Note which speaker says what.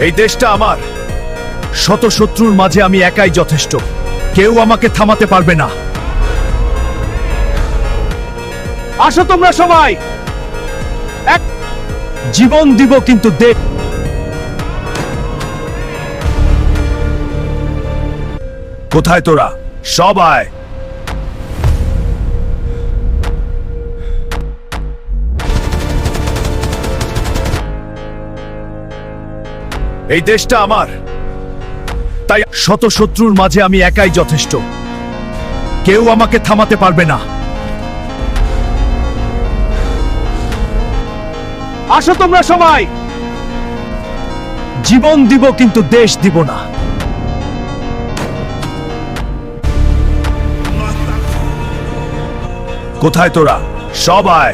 Speaker 1: এই দেশটা আমার। শত শত্রুর মাঝে আমি একাই যথেষ্ট। কেউ আমাকে থামাতে পারবে না। আসো তোমরা সবাই, এক জীবন দিব কিন্তু দেশ। কোথায় তোরা সবাই? এই দেশটা আমার, তাই শত শত্রুর মাঝে আমি একাই যথেষ্ট। কেউ আমাকে থামাতে পারবে না। আসো তোমরা সবাই, জীবন দিব কিন্তু দেশ দিব না। কোথায় তোরা সবাই?